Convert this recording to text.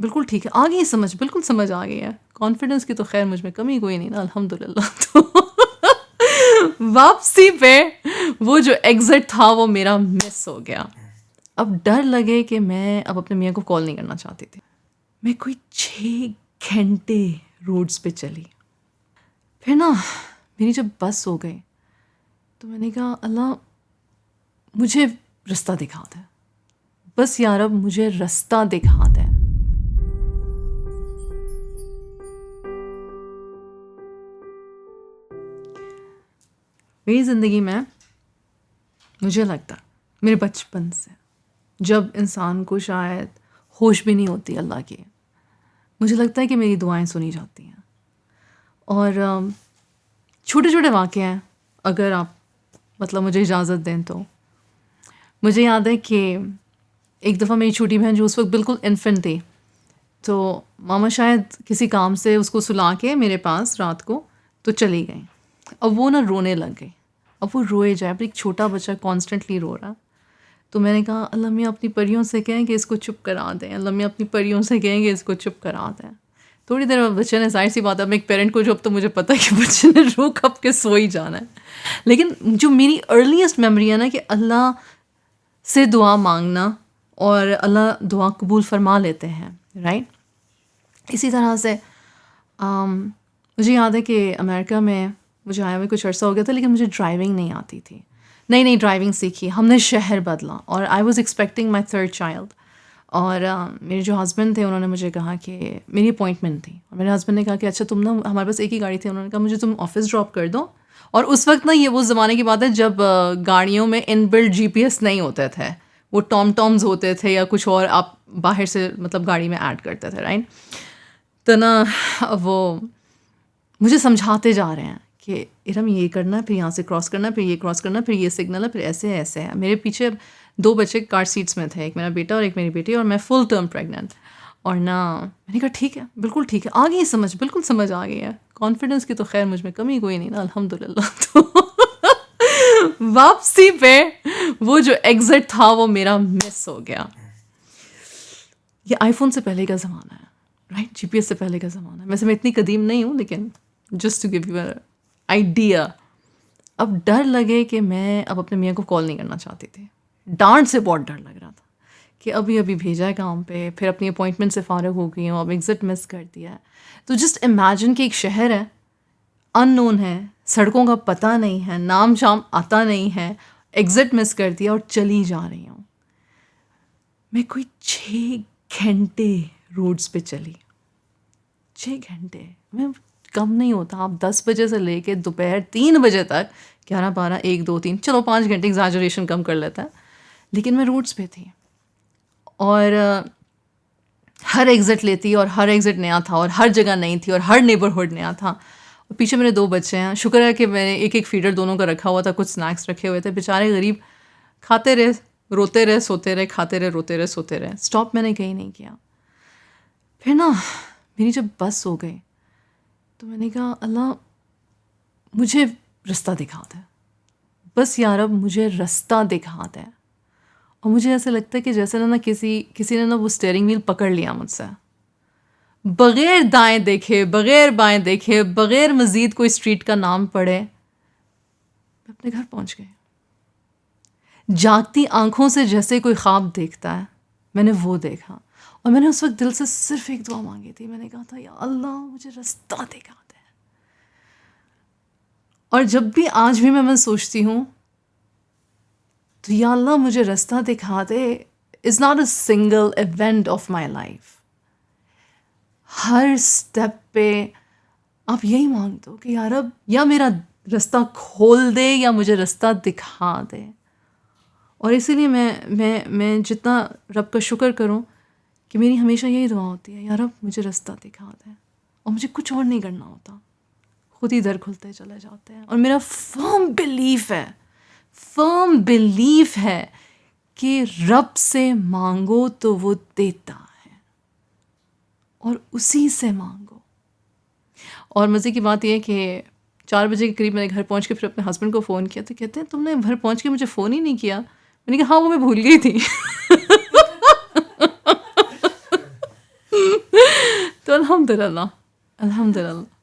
بالکل ٹھیک ہے، آ گئی سمجھ، بالکل سمجھ آ گئی ہے. کانفیڈنس کی تو خیر مجھ میں کمی کوئی نہیں نا الحمدللہ. تو واپسی پہ وہ جو ایگزٹ تھا وہ میرا مس ہو گیا. اب ڈر لگے کہ میں اب اپنے میاں کو کال نہیں کرنا چاہتی تھی. میں کوئی 6 گھنٹے روڈس پہ چلی. پھر نا میری جب بس ہو گئی تو میں نے کہا اللہ مجھے رستہ دکھا دے، بس یا رب مجھے رستہ دکھا دے. میری زندگی میں مجھے لگتا میرے بچپن سے جب انسان کو شاید ہوش بھی نہیں ہوتی اللہ کی، مجھے لگتا ہے کہ میری دعائیں سنی جاتی ہیں. اور چھوٹے چھوٹے واقعے ہیں، اگر آپ مطلب مجھے اجازت دیں تو. مجھے یاد ہے کہ ایک دفعہ میری چھوٹی بہن جو اس وقت بالکل انفنٹ تھی، تو ماما شاید کسی کام سے اس کو سلا کے میرے پاس رات کو تو چلی گئیں. اب وہ نا رونے لگ گئی. اب وہ روئے جائے، پر ایک چھوٹا بچہ کانسٹنٹلی رو رہا. تو میں نے کہا اللہ میاں اپنی پریوں سے کہیں کہ اس کو چپ کرا دیں، اللہ میاں اپنی پریوں سے کہیں کہ اس کو چپ کرا دیں. تھوڑی دیر میں بچے نے، ظاہر سی بات ہے میں ایک پیرنٹ کو جو اب تو مجھے پتہ ہے کہ بچے نے رو کھپ کے سو ہی جانا ہے. لیکن جو میری ارلیسٹ میموری ہے نا کہ اللہ سے دعا مانگنا اور اللہ دعا قبول فرما لیتے ہیں، رائٹ. اسی طرح سے مجھے یاد ہے کہ امریکہ میں مجھے آیا ہوئے کچھ عرصہ ہو گیا تھا، لیکن مجھے ڈرائیونگ نہیں آتی تھی. نئی ڈرائیونگ سیکھی، ہم نے شہر بدلا، اور I was expecting my 3rd child. اور میرے جو ہسبینڈ تھے انہوں نے مجھے کہا کہ میری اپوائنٹمنٹ تھی، اور میرے ہسبینڈ نے کہا کہ اچھا تم نا، ہمارے پاس ایک ہی گاڑی تھی، انہوں نے کہا مجھے تم آفس ڈراپ کر دو. اور اس وقت نا یہ وہ زمانے کی بات ہے جب گاڑیوں میں ان بلڈ GPS نہیں ہوتے تھے، وہ ٹامز ہوتے تھے یا کچھ اور آپ باہر سے مطلب گاڑی میں ایڈ کرتے تھے، رائٹ. تو نا وہ مجھے سمجھاتے جا رہے ہیں کہ ارم یہ کرنا ہے، پھر یہاں سے کراس کرنا ہے، پھر یہ کراس کرنا ہے، پھر یہ سگنل ہے، پھر ایسے ایسے ہے. میرے پیچھے 2 بچے کار سیٹس میں تھے، ایک میرا بیٹا اور ایک میری بیٹی، اور میں فل ٹرم پریگننٹ. اور نا میں نے کہا ٹھیک ہے، بالکل ٹھیک ہے، آ گئی سمجھ، بالکل سمجھ آ گئی ہے. کانفیڈنس کی تو خیر مجھ میں کمی کوئی نہیں نا الحمدللہ. تو واپسی پہ وہ جو ایگزٹ تھا وہ میرا مس ہو گیا. یہ آئی فون سے پہلے کا زمانہ ہے، رائٹ. GPS سے پہلے کا زمانہ ہے. ویسے میں اتنی قدیم نہیں ہوں، لیکن just to give you an idea. اب ڈر لگے کہ میں اب اپنے میاں کو کال نہیں کرنا چاہتی تھی. ڈانٹ سے بہت ڈر لگ رہا تھا کہ ابھی بھیجا ہے کام پہ، پھر اپنی اپوائنٹمنٹ سے فارغ ہو گئی ہوں، اب ایگزٹ مس کر دیا ہے. تو جسٹ امیجن کہ ایک شہر ہے، ان نون ہے، سڑکوں کا پتہ نہیں ہے، نام شام آتا نہیں ہے، ایگزٹ مس کر دیا اور چلی جا رہی ہوں. میں کوئی 6 گھنٹے روڈس پہ چلی. 6 گھنٹے میں کم نہیں ہوتا. آپ 10 بجے سے لے کے دوپہر 3 بجے تک، 11 12 1 2 3 چلو 5 گھنٹے ایگزیجریشن کم کر لیتا ہے، لیکن میں روڈس پہ تھی. اور ہر ایگزٹ لیتی اور ہر ایگزٹ نیا تھا اور ہر جگہ نئی تھی اور ہر نیبرہڈ نیا تھا. اور پیچھے میرے 2 بچے ہیں. شکر ہے کہ میں نے ایک فیڈر دونوں کا رکھا ہوا تھا، کچھ اسنیکس رکھے ہوئے تھے. بیچارے غریب کھاتے رہے، روتے رہے، سوتے رہے، کھاتے رہے، روتے رہے، سوتے رہے. اسٹاپ میں نے کہیں نہیں کیا. پھر نا میری جب بس ہو گئی تو میں نے کہا اللہ مجھے رستہ دکھا دے، بس یا رب مجھے رستہ دکھا دے. اور مجھے ایسا لگتا ہے کہ جیسے نا کسی نے نا وہ اسٹیئرنگ ویل پکڑ لیا مجھ سے، بغیر دائیں دیکھے، بغیر بائیں دیکھے، بغیر مزید کوئی اسٹریٹ کا نام پڑھے میں اپنے گھر پہنچ گئی. جاگتی آنکھوں سے جیسے کوئی خواب دیکھتا ہے، میں نے وہ دیکھا. اور میں نے اس وقت دل سے صرف ایک دعا مانگی تھی. میں نے کہا تھا یا اللہ مجھے رستہ دکھا دے. اور جب بھی آج بھی میں سوچتی ہوں تو یا اللہ مجھے رستہ دکھا دے is not a single event of my life. ہر اسٹیپ پہ آپ یہی مانگ دو کہ یا رب یا میرا رستہ کھول دے یا مجھے رستہ دکھا دے. اور اسی لیے میں جتنا رب کا شکر کروں کہ میری ہمیشہ یہی دعا ہوتی ہے، یا رب مجھے رستہ دکھا دے. اور مجھے کچھ اور نہیں کرنا ہوتا، خود ہی در کھلتے چلے جاتے ہیں. اور میرا فرم بلیف ہے کہ رب سے مانگو تو وہ دیتا ہے، اور اسی سے مانگو. اور مزے کی بات یہ ہے کہ 4 بجے کے قریب میں نے گھر پہنچ کے پھر اپنے ہسبینڈ کو فون کیا تو کہتے ہیں تم نے گھر پہنچ کے مجھے فون ہی نہیں کیا. میں نے کہا ہاں وہ میں بھول گئی تھی. الحمد للہ الحمد للہ.